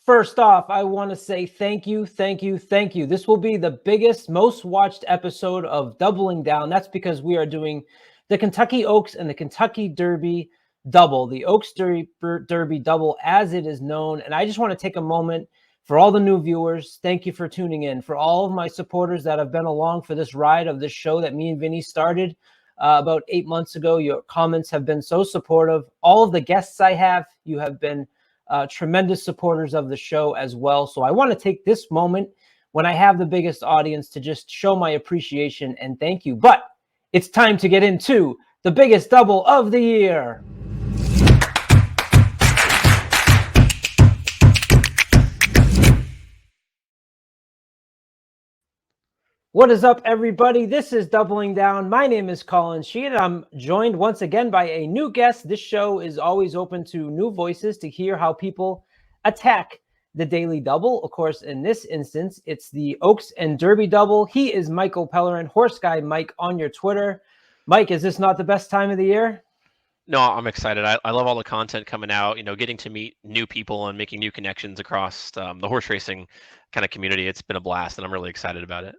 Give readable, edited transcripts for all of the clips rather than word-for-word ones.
First off, I want to say thank you, thank you, thank you. This will be the biggest, most watched episode of Doubling Down. That's because we are doing the Kentucky Oaks and the Kentucky Derby double, the Oaks Derby double as it is known. And I just want to take a moment for all the new viewers. Thank you for tuning in. For all of my supporters that have been along for this ride of this show that me and Vinny started about 8 months ago, your comments have been so supportive. All of the guests I have, you have been tremendous supporters of the show as well. So I want to take this moment when I have the biggest audience to just show my appreciation and thank you. But it's time to get into the biggest double of the year. What is up, everybody? This is Doubling Down. My name is Colin Sheehan. I'm joined once again by a new guest. This show is always open to new voices to hear how people attack the daily double. Of course, in this instance, it's the Oaks and Derby double. He is Michael Pellerin, Horse Guy Mike on your Twitter. Mike, is this not the best time of the year? No, I'm excited. I love all the content coming out, getting to meet new people and making new connections across the horse racing kind of community. It's been a blast, and I'm really excited about it.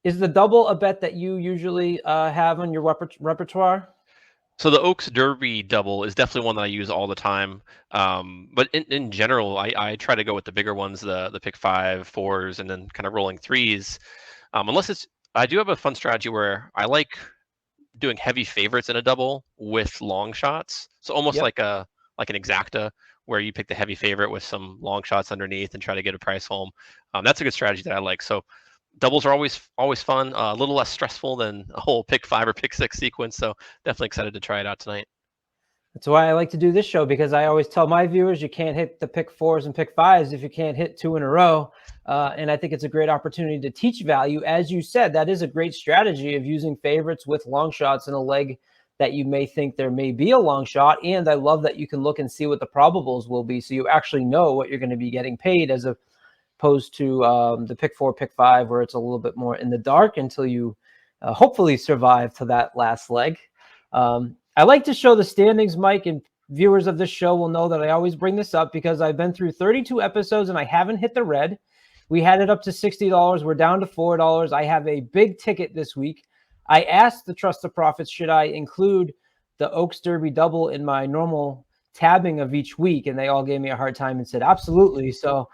Is the double a bet that you usually have on your repertoire? So the Oaks Derby double is definitely one that I use all the time. But in general, I try to go with the bigger ones, the pick 5, 4s, and then kind of rolling 3s. I do have a fun strategy where I like doing heavy favorites in a double with long shots. So almost like an exacta where you pick the heavy favorite with some long shots underneath and try to get a price home. That's a good strategy that I like. So doubles are always fun, a little less stressful than a whole pick 5 or pick 6 sequence. So definitely excited to try it out tonight. That's why I like to do this show, because I always tell my viewers you can't hit the pick 4s and pick 5s if you can't hit 2 in a row. And I think it's a great opportunity to teach value. As you said, that is a great strategy of using favorites with long shots in a leg that you may think there may be a long shot. And I love that you can look and see what the probables will be, so you actually know what you're going to be getting paid, as opposed to the pick 4, pick 5, where it's a little bit more in the dark until you hopefully survive to that last leg. I like to show the standings, Mike, and viewers of this show will know that I always bring this up because I've been through 32 episodes and I haven't hit the red. We had it up to $60. We're down to $4. I have a big ticket this week. I asked the Trust the Profits, should I include the Oaks Derby double in my normal tabbing of each week? And they all gave me a hard time and said, absolutely. So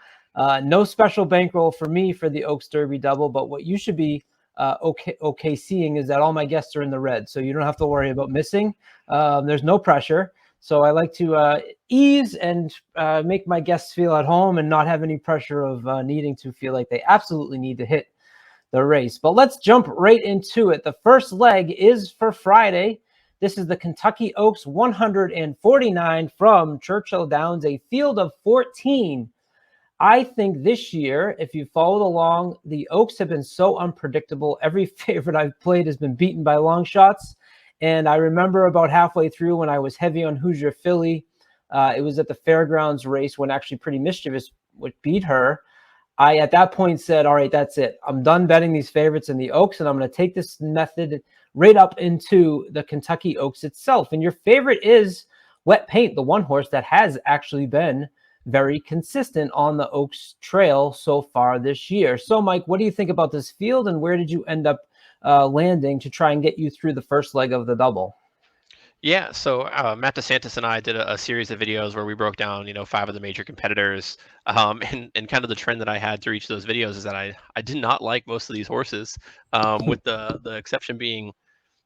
no special bankroll for me for the Oaks Derby double, but what you should be okay seeing is that all my guests are in the red, so you don't have to worry about missing. There's no pressure. So I like to ease and make my guests feel at home and not have any pressure of needing to feel like they absolutely need to hit the race. But let's jump right into it. The first leg is for Friday. This is the Kentucky Oaks 149 from Churchill Downs, a field of 14. I think this year, if you followed along, the Oaks have been so unpredictable. Every favorite I've played has been beaten by long shots. And I remember about halfway through when I was heavy on Hoosier Philly, it was at the Fairgrounds race when actually Pretty Mischievous would beat her. I, at that point, said, all right, that's it. I'm done betting these favorites in the Oaks, and I'm going to take this method right up into the Kentucky Oaks itself. And your favorite is Wet Paint, the one horse that has actually been very consistent on the Oaks trail so far this year. So, Mike, what do you think about this field, and where did you end up landing to try and get you through the first leg of the double? Yeah, so Matt DeSantis and I did a series of videos where we broke down, 5 of the major competitors. And kind of the trend that I had through each of those videos is that I did not like most of these horses, with the exception being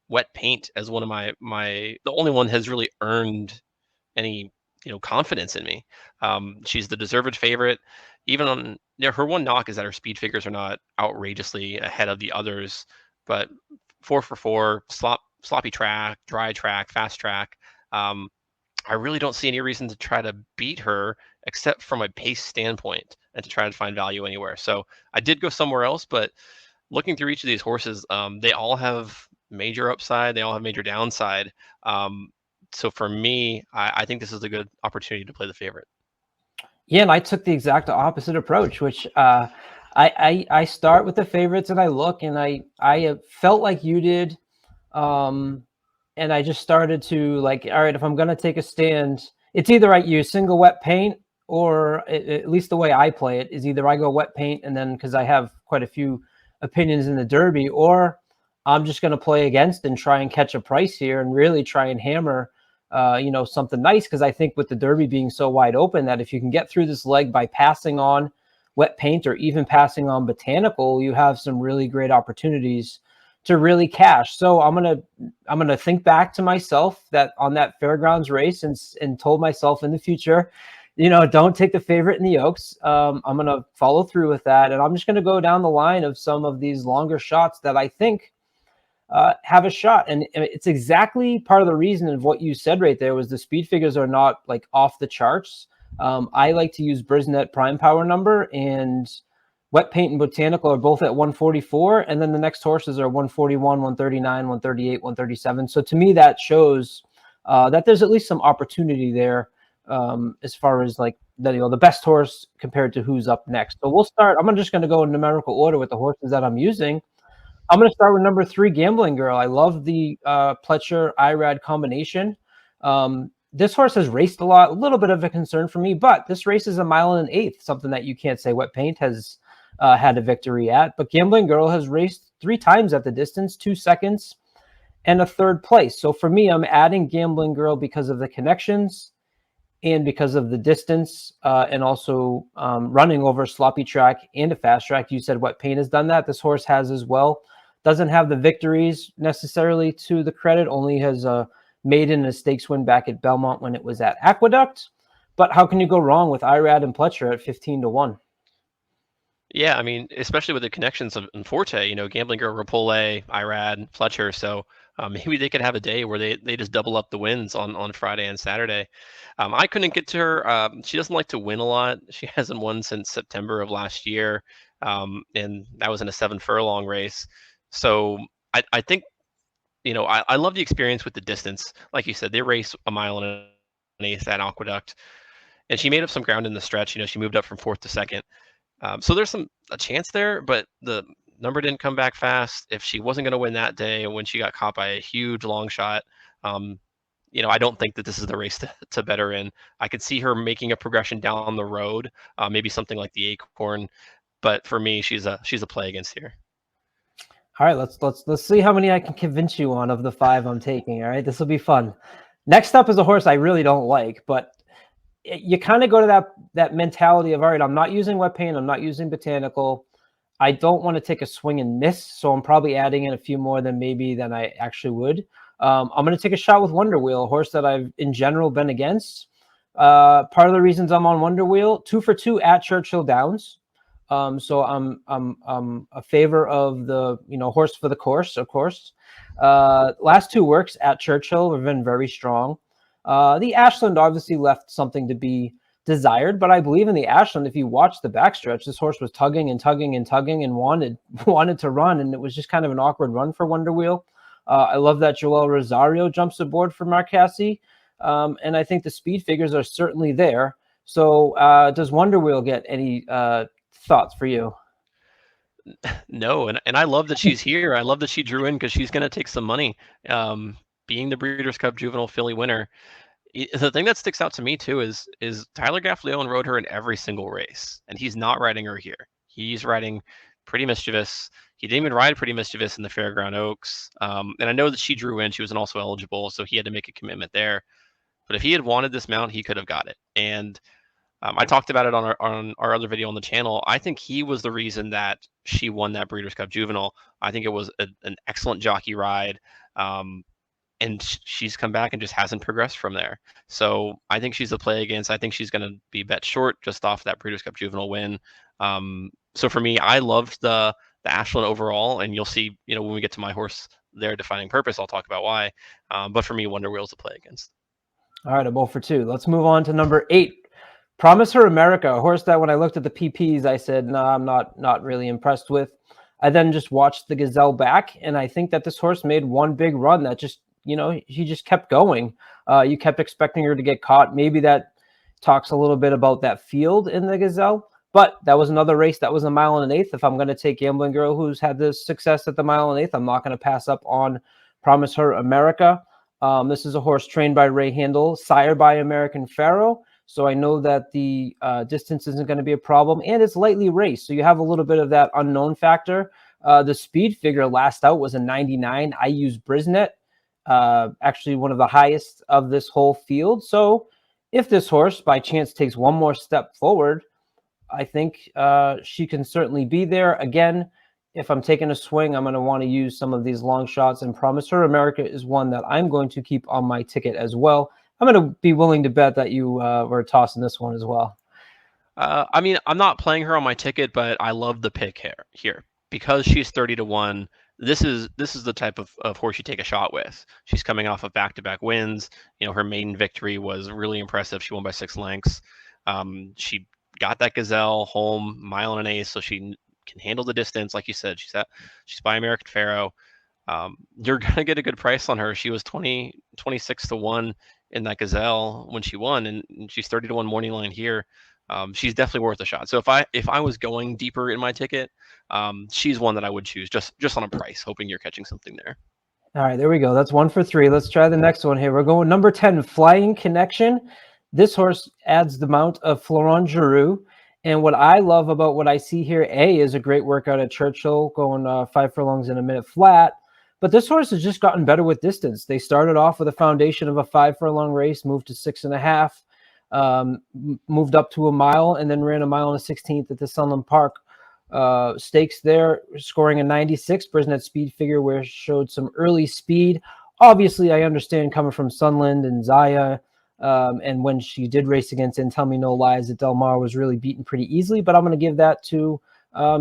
Wet Paint as one of the only one has really earned any confidence in me. She's the deserved favorite. Even on her one knock is that her speed figures are not outrageously ahead of the others, but 4 for 4, sloppy track, dry track, fast track. I really don't see any reason to try to beat her except from a pace standpoint and to try to find value anywhere. So I did go somewhere else, but looking through each of these horses, they all have major upside, they all have major downside. So for me, I think this is a good opportunity to play the favorite. Yeah, and I took the exact opposite approach, which I start with the favorites and I look, and I felt like you did, and I just started to like, all right, if I'm going to take a stand, it's either I use single Wet Paint or at least the way I play it is either I go wet paint, and then because I have quite a few opinions in the Derby, or I'm just going to play against and try and catch a price here and really try and hammer, something nice. Because I think with the Derby being so wide open, that if you can get through this leg by passing on wet paint or even passing on botanical, you have some really great opportunities to really cash. So I'm gonna think back to myself that on that Fairgrounds race and told myself in the future, don't take the favorite in the Oaks. I'm gonna follow through with that, and I'm just gonna go down the line of some of these longer shots that I think have a shot. And it's exactly part of the reason of what you said right there was the speed figures are not like off the charts. I like to use Brisnet prime power number, and wet paint and botanical are both at 144. And then the next horses are 141, 139, 138, 137. So to me, that shows that there's at least some opportunity there as far as like the best horse compared to who's up next. So we'll start. I'm just going to go in numerical order with the horses that I'm using. I'm going to start with number 3, Gambling Girl. I love the Pletcher IRAD combination. This horse has raced a lot, a little bit of a concern for me, but this race is 1 1/8 miles, something that you can't say wet paint has had a victory at. But Gambling Girl has raced 3 times at the distance, 2 seconds, and a 3rd place. So for me, I'm adding Gambling Girl because of the connections and because of the distance, and also running over a sloppy track and a fast track. You said wet paint has done that. This horse has as well. Doesn't have the victories necessarily to the credit, only has a maiden and a stakes win back at Belmont when it was at Aqueduct. But how can you go wrong with Irad and Pletcher at 15-1? Yeah, I mean, especially with the connections of in Forte, Gambling Girl, Rapole, Irad, Fletcher. So maybe they could have a day where they just double up the wins on Friday and Saturday. I couldn't get to her. She doesn't like to win a lot. She hasn't won since September of last year, and that was in a 7 furlong race. So I think, I love the experience with the distance. Like you said, they race 1.125 miles at Aqueduct, and she made up some ground in the stretch. She moved up from 4th to 2nd. So there's a chance there, but the number didn't come back fast. If she wasn't going to win that day, when she got caught by a huge long shot, I don't think that this is the race to bet her in. I could see her making a progression down the road, maybe something like the Acorn, but for me, she's a play against here. All right, let's see how many I can convince you on of the 5 I'm taking. All right, this will be fun. Next up is a horse I really don't like, but you kind of go to that mentality of, all right, I'm not using wet paint, I'm not using botanical. I don't want to take a swing and miss, so I'm probably adding in a few more than I actually would. I'm going to take a shot with Wonder Wheel, a horse that I've in general been against. Part of the reasons I'm on Wonder Wheel, 2 for 2 at Churchill Downs. So I'm a favor of the horse for the course, of course. Last 2 works at Churchill have been very strong. The Ashland obviously left something to be desired, but I believe in the Ashland. If you watch the backstretch, this horse was tugging and tugging and tugging and wanted to run, and it was just kind of an awkward run for Wonder Wheel. I love that Joel Rosario jumps aboard for Marcassi, and I think the speed figures are certainly there. So does Wonder Wheel get any thoughts for you? No, and I love that she's here. I love that she drew in because she's going to take some money. Being the Breeders' Cup Juvenile Filly winner, the thing that sticks out to me too is Tyler Gaffleone rode her in every single race, and he's not riding her here. He's riding Pretty Mischievous. He didn't even ride Pretty Mischievous in the Fairground Oaks. And I know that she drew in. She wasn't also eligible, so he had to make a commitment there. But if he had wanted this mount, he could have got it. And I talked about it on our other video on the channel. I think he was the reason that she won that Breeders' Cup Juvenile. I think it was an excellent jockey ride. And she's come back and just hasn't progressed from there. So I think she's a play against. I think she's going to be bet short just off that Breeders' Cup Juvenile win. So for me, I loved the Ashland overall, and you'll see, when we get to my horse there, Defining Purpose, I'll talk about why. But for me, Wonder Wheel's a play against. All right, a bowl for 2. Let's move on to number 8. Promise Her America, a horse that when I looked at the PPs, I said, no, I'm not really impressed with. I then just watched the Gazelle back, and I think that this horse made one big run that just, she just kept going. You kept expecting her to get caught. Maybe that talks a little bit about that field in the Gazelle, but that was another race that was 1.125 miles. If I'm going to take Gambling Girl, who's had this success at the 1.125 miles, I'm not going to pass up on Promise Her America. This is a horse trained by Ray Handel, sired by American Pharaoh. So I know that the distance isn't going to be a problem, and it's lightly raced. So you have a little bit of that unknown factor. The speed figure last out was a 99. I used Brisnet, actually one of the highest of this whole field. So if this horse by chance takes one more step forward, I think she can certainly be there. Again, if I'm taking a swing, I'm going to want to use some of these long shots, and Promise Her America is one that I'm going to keep on my ticket as well. I'm going to be willing to bet that you were tossing this one as well. I mean, I'm not playing her on my ticket, but I love the pick here because she's 30-1. This is the type of horse you take a shot with. She's coming off of back-to-back wins. You know, her maiden victory was really impressive. She won by 6 lengths. She got that gazelle home, mile and an eighth, so she can handle the distance. Like you said, she's by American Pharoah. You're gonna get a good price on her. She was 26-1 in that gazelle when she won, and she's 30-1 morning line here. She's definitely worth a shot. So if I was going deeper in my ticket, she's one that I would choose just on a price, hoping you're catching something there. All right, there we go. That's 1 for 3. Let's try the next one here. We're going number 10, Flying Connection. This horse adds the mount of Florent Geroux. And what I love about what I see here, is a great workout at Churchill, going 5 furlongs in a minute flat. But this horse has just gotten better with distance. They started off with a foundation of a 5 furlong race, moved to 6.5, moved up to a mile, and then ran a mile and a 16th at the Sunland Park stakes there, scoring a 96. Brisnet speed figure where it showed some early speed. Obviously, I understand coming from Sunland and Zaya, and when she did race against And Tell Me No Lies, that Del Mar was really beaten pretty easily, but I'm going to give that to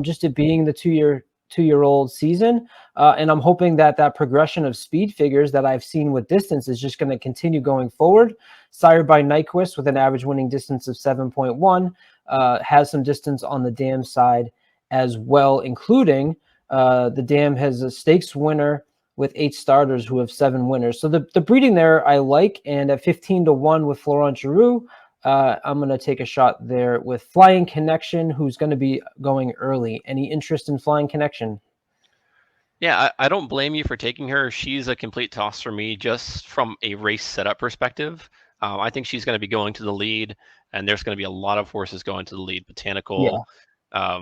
just it being the two-year-old season. And I'm hoping that progression of speed figures that I've seen with distance is just going to continue going forward. Sired by Nyquist with an average winning distance of 7.1, has some distance on the dam side as well, including the dam has a stakes winner with 8 starters who have 7 winners. So the breeding there I like, and at 15-1 with Florent Geroux, I'm going to take a shot there with Flying Connection, who's going to be going early. Any interest in Flying Connection? Yeah, I don't blame you for taking her. She's a complete toss for me just from a race setup perspective. I think she's going to be going to the lead, and there's going to be a lot of horses going to the lead. Botanical. Yeah.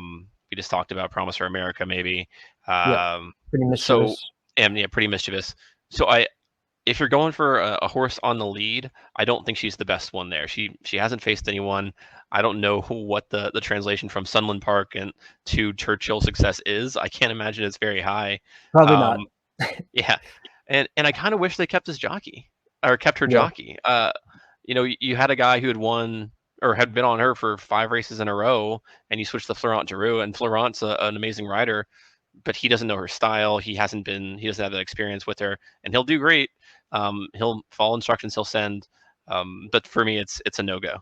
We just talked about Promise Her America, maybe. Yeah, pretty mischievous. Pretty mischievous. So if you're going for a horse on the lead, I don't think she's the best one there. She hasn't faced anyone. I don't know what the translation from Sunland Park and to Churchill success is. I can't imagine it's very high. Probably not. Yeah, and I kind of wish they kept his jockey or kept her Yeah. jockey. You know, you had a guy who had won or had been on her for 5 races in a row, and you switched to Florent Geroux, and Florent's an amazing rider, but he doesn't know her style. He doesn't have that experience with her, and he'll do great. He'll follow instructions he'll send. But for me, it's a no-go.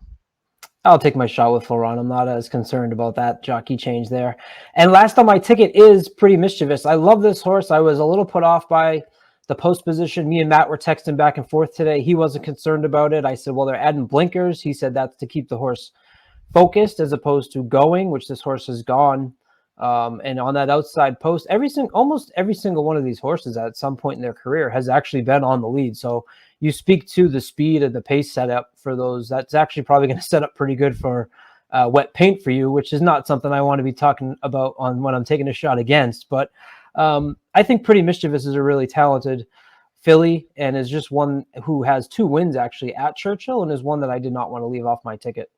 I'll take my shot with Florent. I'm not as concerned about that jockey change there. And last on my ticket is Pretty Mischievous. I love this horse. I was a little put off by the post position. Me and Matt were texting back and forth today. He wasn't concerned about it. I said, well, they're adding blinkers. He said that's to keep the horse focused as opposed to going, which this horse has gone. And on that outside post, almost every single one of these horses at some point in their career has actually been on the lead. So you speak to the speed and the pace setup for those. That's actually probably going to set up pretty good for wet paint for you, which is not something I want to be talking about on when I'm taking a shot against. But I think Pretty Mischievous is a really talented filly and is just one who has 2 wins actually at Churchill, and is one that I did not want to leave off my ticket.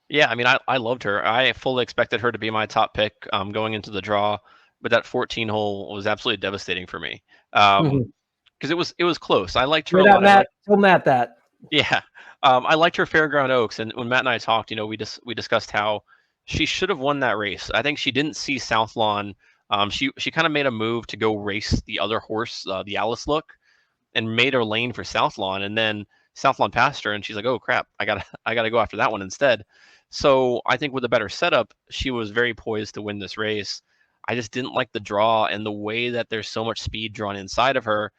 Yeah, I mean, I loved her. I fully expected her to be my top pick going into the draw, but that 14 hole was absolutely devastating for me because it was close. I liked her a lot. Tell Matt that. Yeah, I liked her Fairground Oaks, and when Matt and I talked, you know, we discussed how she should have won that race. I think she didn't see South Lawn. She kind of made a move to go race the other horse, the Alice Look, and made her lane for South Lawn, and then South Lawn passed her, and she's like, "Oh crap, I gotta go after that one instead." So I think with a better setup, she was very poised to win this race. I just didn't like the draw and the way that there's so much speed drawn inside of her.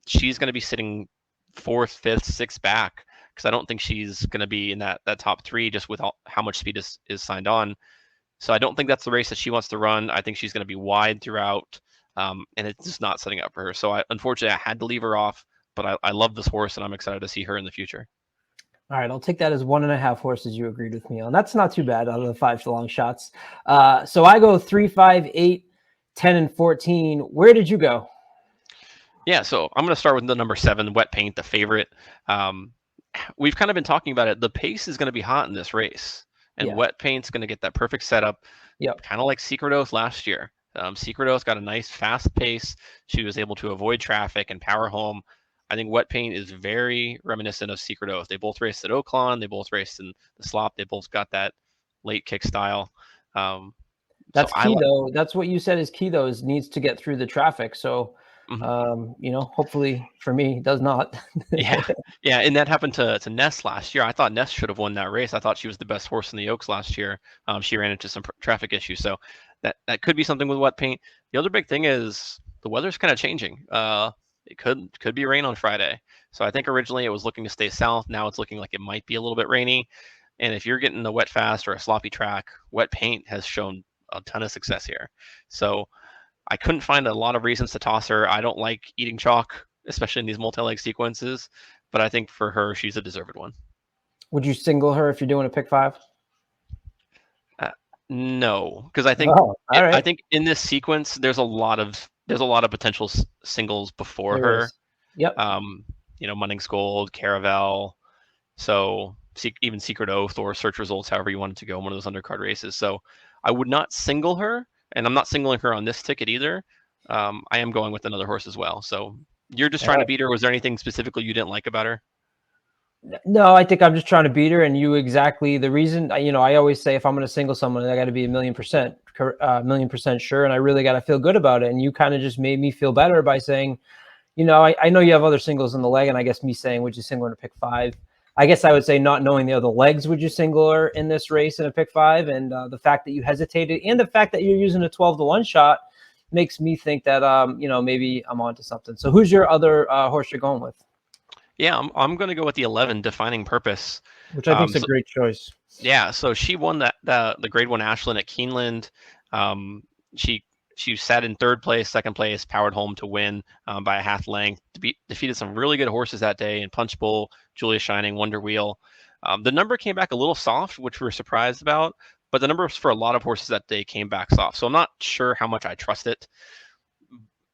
She's going to be sitting 4th, 5th, 6th back because I don't think she's going to be in that top 3 just with how much speed is signed on. So I don't think that's the race that she wants to run. I think she's going to be wide throughout, and it's just not setting up for her. So unfortunately, I had to leave her off, but I love this horse, and I'm excited to see her in the future. All right, I'll take that as 1.5 horses you agreed with me on. That's not too bad out of the 5 long shots. So I go 3, 5, 8, 10, and 14. Where did you go? Yeah, so I'm going to start with the number 7, Wet Paint, the favorite. Um, we've kind of been talking about it. The pace is going to be hot in this race, and Yeah. Wet Paint's going to get that perfect setup, Yep. kind of like Secret Oath last year. Secret Oath got a nice fast pace. She was able to avoid traffic and power home. I think Wet Paint is very reminiscent of Secret Oath. They both raced at Oaklawn. They both raced in the slop. They both got that late kick style. Um, so That's I key, like. though. That's what you said is key, though, is needs to get through the traffic. So, Mhm. hopefully for me, it does not. Yeah, yeah, and that happened to Ness last year. I thought Ness should have won that race. I thought she was the best horse in the Oaks last year. She ran into some traffic issues, so that could be something with Wet Paint. The other big thing is the weather's kind of changing. It could be rain on Friday. So I think originally it was looking to stay south. Now it's looking like it might be a little bit rainy. And if you're getting a wet fast or a sloppy track, Wet Paint has shown a ton of success here. So I couldn't find a lot of reasons to toss her. I don't like eating chalk, especially in these multi-leg sequences, but I think for her, she's a deserved one. Would you single her if you're doing a pick 5? Uh, no, because I think Oh, all I right. think in this sequence there's a lot of potential singles before There her. is. Yep. Um, Munnings Gold, Caravel, so even Secret Oath or Search Results, however you wanted to go, one of those undercard races. So I would not single her, and I'm not singling her on this ticket either. I am going with another horse as well. So you're just All trying to right. beat her. Was there anything specifically you didn't like about her? No, I think I'm just trying to beat her. And you exactly the reason, I always say if I'm going to single someone, I got to be a million percent sure. And I really got to feel good about it. And you kind of just made me feel better by saying, I know you have other singles in the leg. And I guess me saying, would you single her in a pick 5? I guess I would say not knowing the other legs, would you single her in this race in a pick 5? And the fact that you hesitated and the fact that you're using a 12-1 shot makes me think that, maybe I'm onto something. So who's your other horse you're going with? Yeah, I'm going to go with the 11 Defining Purpose. Which I think is a So great choice. yeah, so she won the Grade 1 Ashland at Keeneland. Um, she she sat in third place, second place, powered home to win by a half length. Defeated some really good horses that day in Punch Bowl, Julia Shining, Wonder Wheel. The number came back a little soft, which we were surprised about, but the numbers for a lot of horses that day came back soft. So I'm not sure how much I trust it.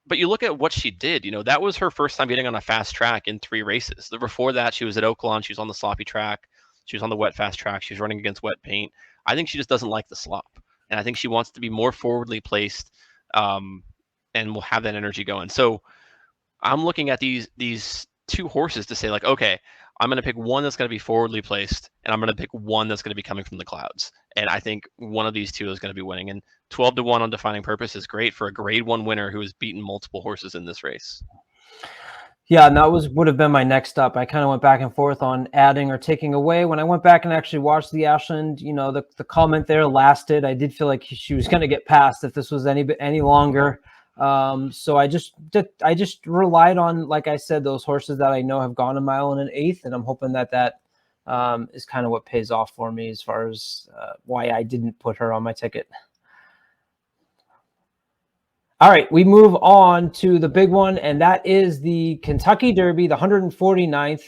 But you look at what she did, that was her first time getting on a fast track in 3 races. Before that, she was at Oaklawn, she was on the sloppy track, she was on the wet fast track, she was running against Wet Paint. I think she just doesn't like the slop, and I think she wants to be more forwardly placed, um, and will have that energy going. So I'm looking at these 2 horses to say, like, okay, I'm going to pick one that's going to be forwardly placed, and I'm going to pick one that's going to be coming from the clouds. And I think one of these 2 is going to be winning. And 12-1 on Defining Purpose is great for a Grade 1 winner who has beaten multiple horses in this race. Yeah, and that would have been my next up. I kind of went back and forth on adding or taking away. When I went back and actually watched the Ashland, the comment there lasted. I did feel like she was going to get past if this was any longer. So I just relied on, like I said, those horses that I know have gone a mile and an eighth, and I'm hoping that is kind of what pays off for me as far as why I didn't put her on my ticket. All right, we move on to the big one, and that is the Kentucky Derby, the 149th.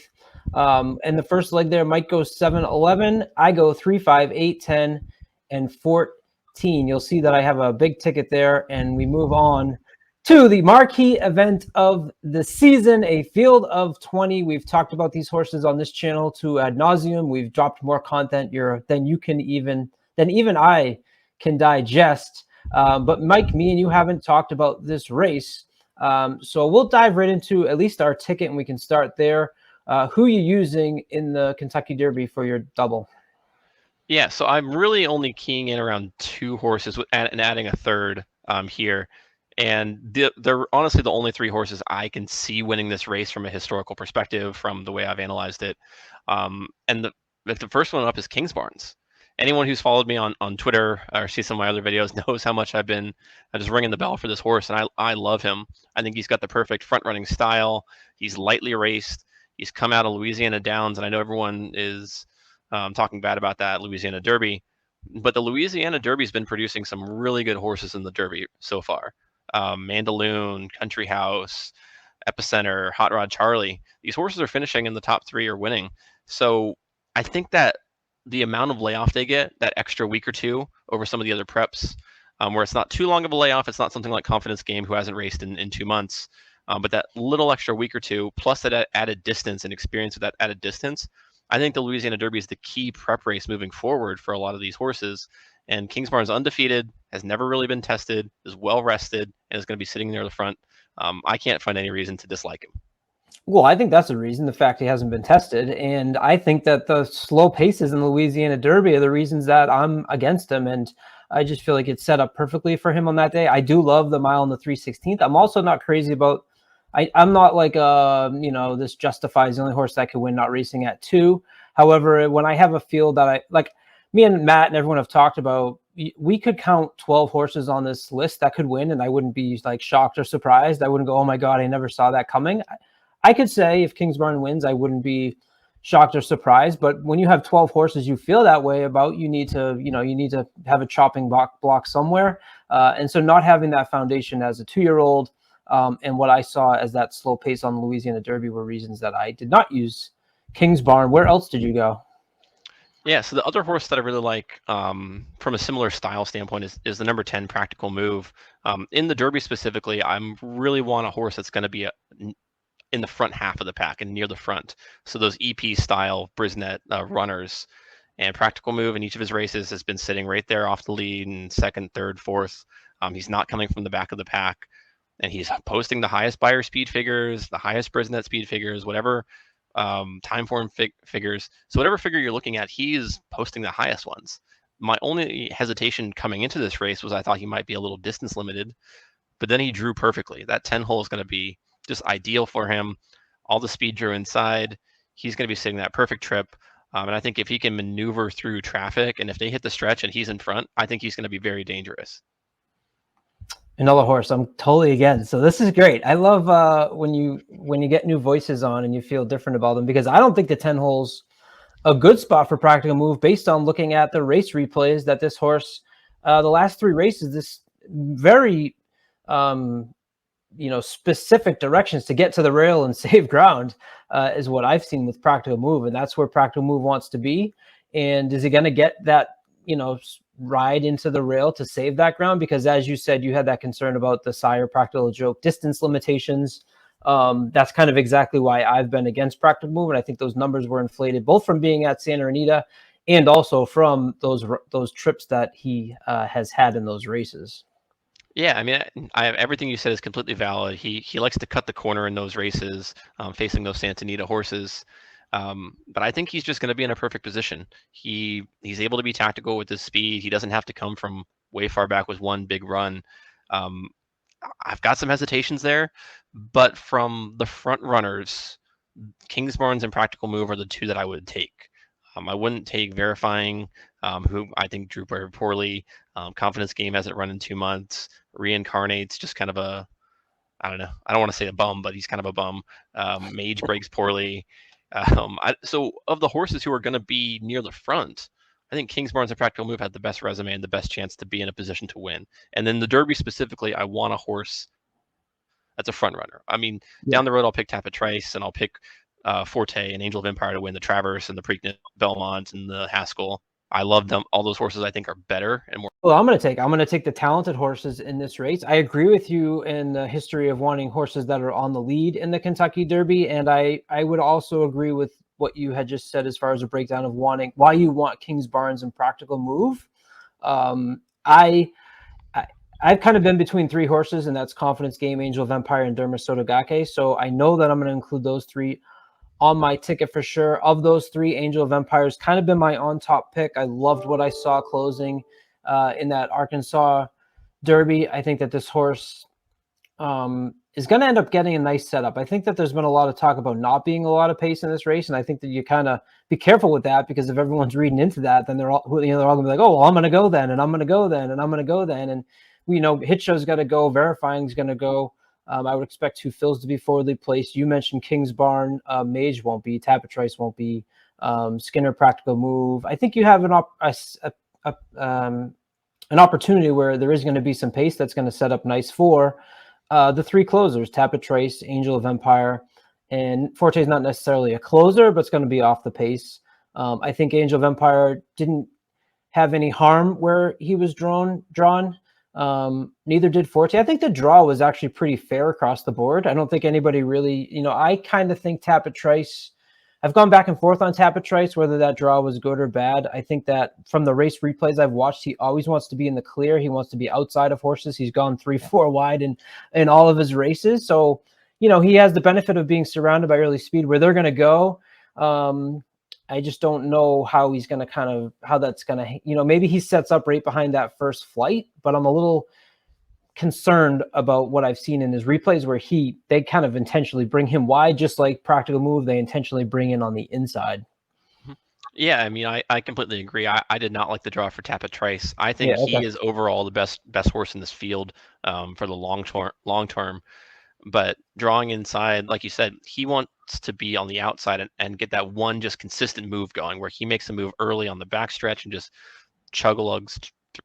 And the first leg there might go 7-11. I go 3, 5, 8, 10, and 14. You'll see that I have a big ticket there, and we move on to the marquee event of the season, a field of 20. We've talked about these horses on this channel to ad nauseum. We've dropped more content than even I can digest. But Mike, me and you haven't talked about this race. So we'll dive right into at least our ticket, and we can start there. Who are you using in the Kentucky Derby for your double? Yeah, so I'm really only keying in around 2 horses and adding a third here. And they're honestly the only 3 horses I can see winning this race from a historical perspective, from the way I've analyzed it. And the first one up is Kingsbarns. Anyone who's followed me on Twitter or sees some of my other videos knows how much I've been just ringing the bell for this horse, and I love him. I think he's got the perfect front running style. He's lightly raced. He's come out of Louisiana Downs, and I know everyone is talking bad about that Louisiana Derby, but the Louisiana Derby's been producing some really good horses in the Derby so far. Mandaloon, Country House, Epicenter, Hot Rod Charlie. These horses are finishing in the top 3 or winning. So I think that the amount of layoff they get, that extra week or two over some of the other preps, where it's not too long of a layoff, it's not something like Confidence Game, who hasn't raced in 2 months, but that little extra week or two, plus that added distance and experience with that added distance, I think the Louisiana Derby is the key prep race moving forward for a lot of these horses. And Kingsbarn's undefeated, has never really been tested, is well rested, and is going to be sitting near the front. I can't find any reason to dislike him. Well, I think that's the reason, the fact he hasn't been tested. And I think that the slow paces in the Louisiana Derby are the reasons that I'm against him. And I just feel like it's set up perfectly for him on that day. I do love the mile and the 3/16. I'm also not crazy about, I'm not like, this justifies the only horse that could win not racing at 2. However, when I have a field that like me and Matt and everyone have talked about, we could count 12 horses on this list that could win, and I wouldn't be like shocked or surprised. I wouldn't go, oh my God, I never saw that coming. I could say if Kingsbarn wins, I wouldn't be shocked or surprised. But when you have 12 horses you feel that way about, you need to have a chopping block somewhere. And so not having that foundation as a 2-year-old and what I saw as that slow pace on the Louisiana Derby were reasons that I did not use Kingsbarn. Where else did you go? Yeah, so the other horse that I really like from a similar style standpoint is the number 10 Practical Move. In the Derby specifically, I really want a horse that's going to be in the front half of the pack and near the front. So those EP style Brisnet runners. And Practical Move in each of his races has been sitting right there off the lead in second, third, fourth. He's not coming from the back of the pack. And he's posting the highest buyer speed figures, the highest Brisnet speed figures, whatever time form figures. So whatever figure you're looking at, he's posting the highest ones. My only hesitation coming into this race was I thought he might be a little distance limited, but then he drew perfectly. That 10 hole is going to be just ideal for him. All the speed drew inside. He's going to be sitting that perfect trip. And I think if he can maneuver through traffic, and if they hit the stretch and he's in front, I think he's going to be very dangerous. Another horse I'm totally against. So this is great. I love when you get new voices on and you feel different about them, because I don't think the 10 holes a good spot for Practical Move based on looking at the race replays that this horse, the last 3 races, this very specific directions to get to the rail and save ground is what I've seen with Practical Move. And that's where Practical Move wants to be. And is he going to get that, ride into the rail to save that ground? Because as you said, you had that concern about the Sire Practical Joke distance limitations. That's kind of exactly why I've been against Practical Move. And I think those numbers were inflated both from being at Santa Anita and also from those trips that he has had in those races. Yeah, I mean, everything you said is completely valid. He likes to cut the corner in those races, facing those Santa Anita horses. But I think he's just going to be in a perfect position. He's able to be tactical with his speed. He doesn't have to come from way far back with one big run. I've got some hesitations there, but from the front runners, Kingsbarns and Practical Move are the 2 that I would take. I wouldn't take Verifying, who I think drew very poorly. Confidence Game hasn't run in 2 months. Reincarnate's just kind of I don't know. I don't want to say a bum, but he's kind of a bum. Mage breaks poorly. So of the horses who are going to be near the front, I think Kingsbarns and Practical Move had the best resume and the best chance to be in a position to win. And then the Derby specifically, I want a horse that's a front runner. I mean, down the road, I'll pick Tapit Trice and I'll pick Forte and Angel of Empire to win the Traverse and the Preakness, Belmont and the Haskell. I love them. All those horses I think are better and more. Well, I'm going to take the talented horses in this race. I agree with you in the history of wanting horses that are on the lead in the Kentucky Derby. And I would also agree with what you had just said as far as a breakdown of why you want Kingsbarns and Practical Move. I've kind of been between 3 horses, and that's Confidence Game, Angel of Empire, and Dermis Sotogake. So I know that I'm going to include those 3 on my ticket for sure. Of those 3, Angel of Empire has kind of been my on-top pick. I loved what I saw closing in that Arkansas Derby. I think that this horse is going to end up getting a nice setup. I think that there's been a lot of talk about not being a lot of pace in this race, and I think that you kind of be careful with that, because if everyone's reading into that, then they're all going to be like, oh, well, I'm going to go then, and I'm going to go then, and I'm going to go then. And Hit Show's got to go, Verifying's going to go. I would expect 2 fills to be forwardly placed. You mentioned Kingsbarn. Mage won't be. Tapit Trice won't be. Skinner, Practical Move. I think you have an opportunity where there is going to be some pace that's going to set up nice for the 3 closers, Tapit Trice, Angel of Empire, and Forte is not necessarily a closer, but it's going to be off the pace. I think Angel of Empire didn't have any harm where he was drawn. Neither did Forte. I think the draw was actually pretty fair across the board. I don't think anybody really, I kind of think Tapatrice, I've gone back and forth on Tapatrice, whether that draw was good or bad. I think that from the race replays I've watched, he always wants to be in the clear. He wants to be outside of horses. He's gone 3-4 wide in all of his races. So, he has the benefit of being surrounded by early speed where they're going to go. I just don't know how he's going to how that's going to, maybe he sets up right behind that first flight, but I'm a little concerned about what I've seen in his replays where they kind of intentionally bring him wide, just like Practical Move. They intentionally bring in on the inside. Yeah, I mean, I completely agree. I did not like the draw for Tapatrice. I think he is overall the best horse in this field for the long term. But drawing inside, like you said, he wants to be on the outside and get that one just consistent move going where he makes a move early on the backstretch and just chug-a-lugs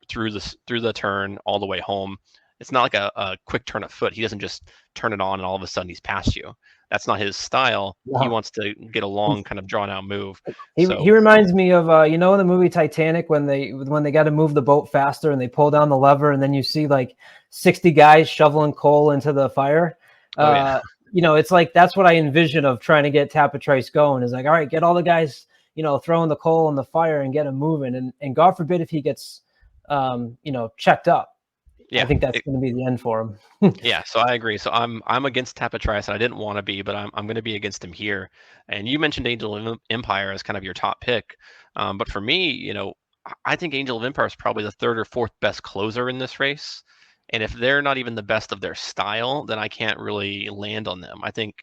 through the turn all the way home. It's not like a quick turn of foot. He doesn't just turn it on and all of a sudden he's past you. That's not his style. He wants to get a long kind of drawn out move. He reminds me of in the movie Titanic when they got to move the boat faster and they pull down the lever and then you see like 60 guys shoveling coal into the fire. It's like that's what I envision of trying to get Tapatrice going is like, all right, get all the guys, throwing the coal in the fire and get him moving. And God forbid if he gets, checked up. Yeah, I think that's going to be the end for him. Yeah, so I agree. So I'm against Tapatrice, and I didn't want to be, but I'm going to be against him here. And you mentioned Angel of Empire as kind of your top pick, but for me, I think Angel of Empire is probably the third or fourth best closer in this race. And if they're not even the best of their style, then I can't really land on them. I think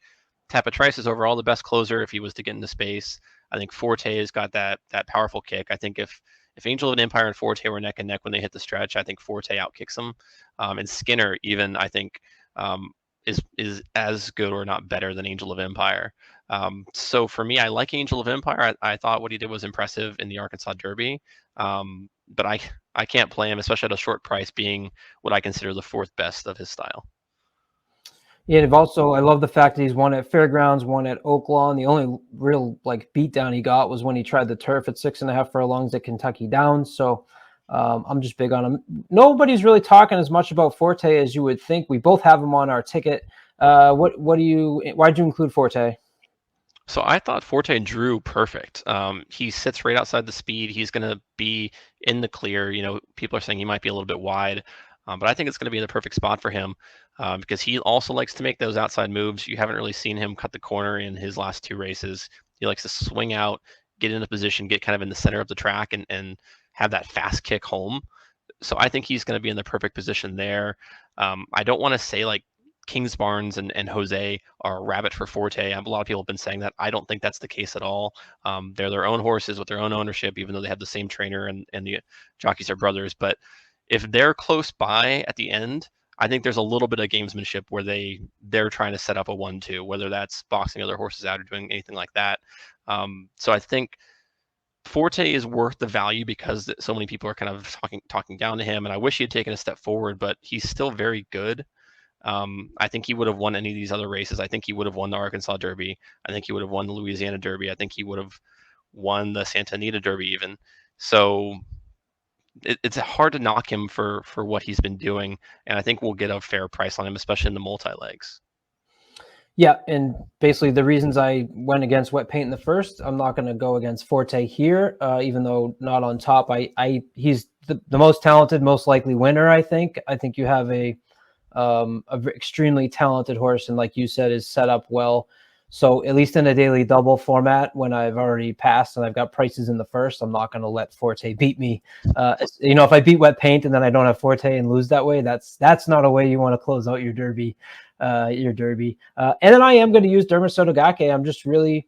Tapatrice is overall the best closer if he was to get into space. I think Forte has got that powerful kick. I think if Angel of Empire and Forte were neck and neck when they hit the stretch, I think Forte outkicks them. And Skinner even, I think, is as good or not better than Angel of Empire. So for me, I like Angel of Empire. I thought what he did was impressive in the Arkansas Derby. But I can't play him, especially at a short price, being what I consider the fourth best of his style. Yeah, and also I love the fact that he's won at Fairgrounds, won at Oaklawn. The only real beatdown he got was when he tried the turf at 6.5 furlongs at Kentucky Downs. So I'm just big on him. Nobody's really talking as much about Forte as you would think. We both have him on our ticket. Why'd you include Forte? So I thought Forte drew perfect. He sits right outside the speed. He's going to be in the clear. People are saying he might be a little bit wide, but I think it's going to be the perfect spot for him because he also likes to make those outside moves. You haven't really seen him cut the corner in his last two races. He likes to swing out, get in a position, get kind of in the center of the track and have that fast kick home. So I think he's going to be in the perfect position there. I don't want to say Kingsbarns and Jose are a rabbit for Forte. A lot of people have been saying that. I don't think that's the case at all. They're their own horses with their own ownership, even though they have the same trainer and the jockeys are brothers. But if they're close by at the end, I think there's a little bit of gamesmanship where they're trying to set up a 1-2, whether that's boxing other horses out or doing anything like that. So I think Forte is worth the value because so many people are kind of talking down to him, and I wish he had taken a step forward, but he's still very good. I think he would have won any of these other races. I think he would have won the Arkansas Derby. I think he would have won the Louisiana Derby. I think he would have won the Santa Anita Derby even. So it's hard to knock him for what he's been doing, and I think we'll get a fair price on him, especially in the multi-legs. Yeah, and basically the reasons I went against Wet Paint in the first, I'm not going to go against Forte here, even though not on top. He's the most talented, most likely winner, I think. I think you have a extremely talented horse, and like you said, is set up well. So at least in a daily double format, when I've already passed and I've got prices in the first, I'm not going to let Forte beat me. If I beat Wet Paint and then I don't have Forte and lose that way, that's not a way you want to close out your Derby. And then I am going to use Dermisotogake. I'm just really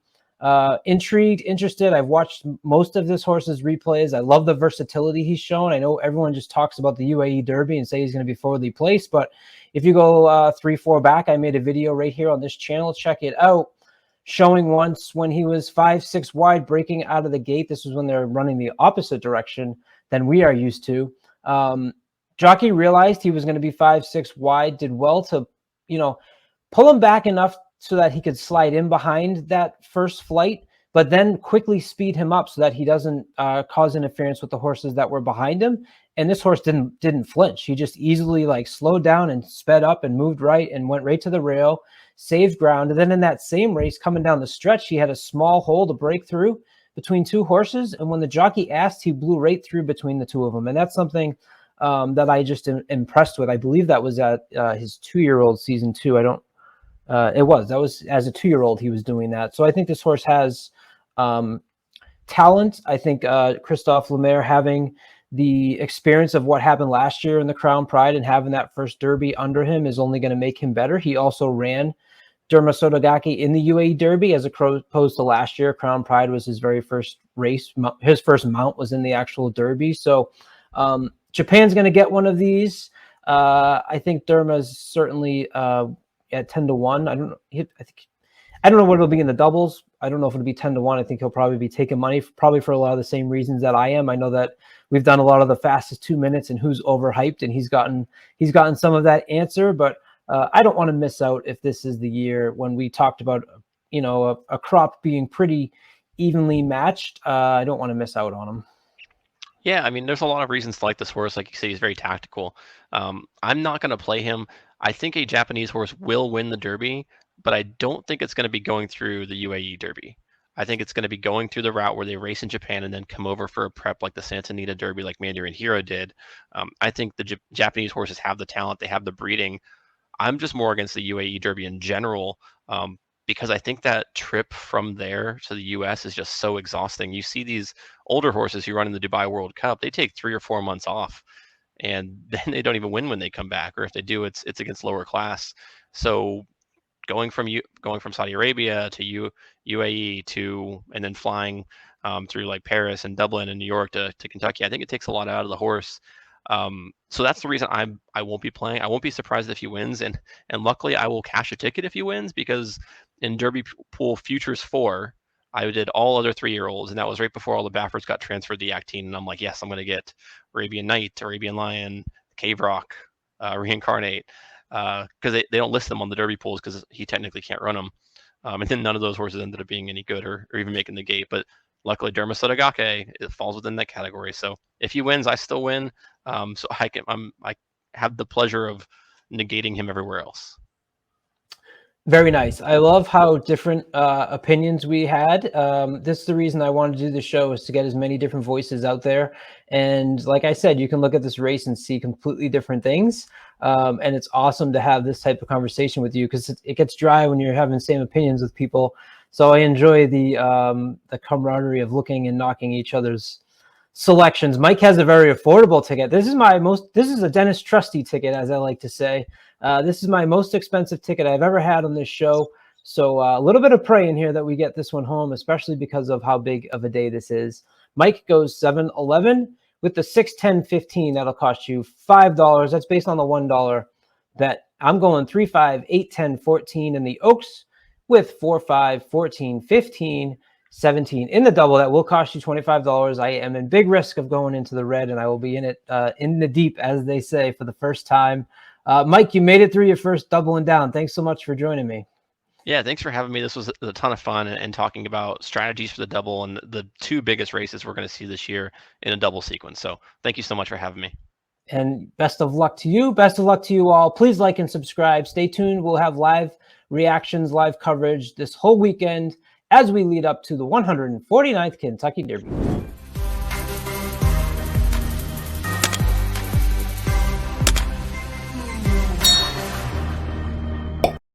intrigued, interested. I've watched most of this horse's replays. I love the versatility he's shown. I know everyone just talks about the UAE Derby and say he's going to be forwardly placed, but if you go 3-4 back, I made a video right here on this channel. Check it out. Showing once when he was 5-6 wide, breaking out of the gate. This was when they're running the opposite direction than we are used to. Jockey realized he was going to be 5-6 wide, did well to, pull him back enough so that he could slide in behind that first flight. but then quickly speed him up so that he doesn't cause interference with the horses that were behind him. And this horse didn't flinch. He just easily like slowed down and sped up and moved right and went right to the rail, saved ground. And then in that same race coming down the stretch, he had a small hole to break through between two horses. And when the jockey asked, he blew right through between the two of them. And that's something that I just am impressed with. I believe that was at his 2-year-old season 2. That was as a 2-year-old he was doing that. So I think this horse has talent. I think Christophe Lemaire, having the experience of what happened last year in the Crown Pride and having that first Derby under him, is only going to make him better. He also ran Derma Sotogake in the UAE Derby as opposed to last year. Crown Pride was his very first race. His first mount was in the actual Derby. So Japan's going to get one of these. I think Derma's certainly at 10-1. I don't know what it'll be in the doubles. I don't know if it'll be 10-1. I think he'll probably be taking money, probably for a lot of the same reasons that I am. I know that we've done a lot of the fastest 2 minutes and who's overhyped, and he's gotten some of that answer. But I don't want to miss out if this is the year when we talked about, a crop being pretty evenly matched. I don't want to miss out on him. Yeah, I mean, there's a lot of reasons to like this horse. Like you say, he's very tactical. I'm not going to play him. I think a Japanese horse will win the Derby, but I don't think it's going to be going through the UAE Derby. I think it's going to be going through the route where they race in Japan and then come over for a prep like the Santa Anita Derby, like Mandarin Hero did. I think the Japanese horses have the talent. They have the breeding. I'm just more against the UAE Derby in general, because I think that trip from there to the US is just so exhausting. You see these older horses who run in the Dubai World Cup, they take 3 or 4 months off, and then they don't even win when they come back, or if they do, it's against lower class. So going from Saudi Arabia to UAE and then flying through like Paris and Dublin and New York to Kentucky, I think it takes a lot out of the horse. So that's the reason I won't be playing. I won't be surprised if he wins, and luckily I will cash a ticket if he wins, because in Derby Pool Futures 4, I did all other 3-year-olds, and that was right before all the Baffords got transferred to Yak Teen, and I'm like, yes, I'm going to get Arabian Night, Arabian Lion, Cave Rock, Reincarnate, because they don't list them on the Derby pools because he technically can't run them. And then none of those horses ended up being any good or even making the gate. But luckily, Derma Sotogake, it falls within that category. So if he wins, I still win. So I have the pleasure of negating him everywhere else. Very nice. I love how different opinions we had. This is the reason I wanted to do the show, is to get as many different voices out there. And like I said, you can look at this race and see completely different things. And it's awesome to have this type of conversation with you, because it gets dry when you're having the same opinions with people. So I enjoy the camaraderie of looking and knocking each other's selections. Mike has a very affordable ticket. This is a Dennis Trusty ticket, as I like to say. This is my most expensive ticket I've ever had on this show. So a little bit of praying here that we get this one home, especially because of how big of a day this is. Mike goes 7-11 with the 6-10-15. That'll cost you $5. That's based on the $1 bet. I'm going 3-5, 8-10, 14 in the Oaks with 4-5, 14, 15, 17 in the double. That will cost you $25. I am in big risk of going into the red, and I will be in it in the deep, as they say, for the first time. Mike, you made it through your first double and down. Thanks so much for joining me. Yeah, thanks for having me. This was a ton of fun, and talking about strategies for the double and the 2 biggest races we're going to see this year in a double sequence. So thank you so much for having me. And best of luck to you. Best of luck to you all. Please like and subscribe. Stay tuned. We'll have live reactions, live coverage this whole weekend as we lead up to the 149th Kentucky Derby.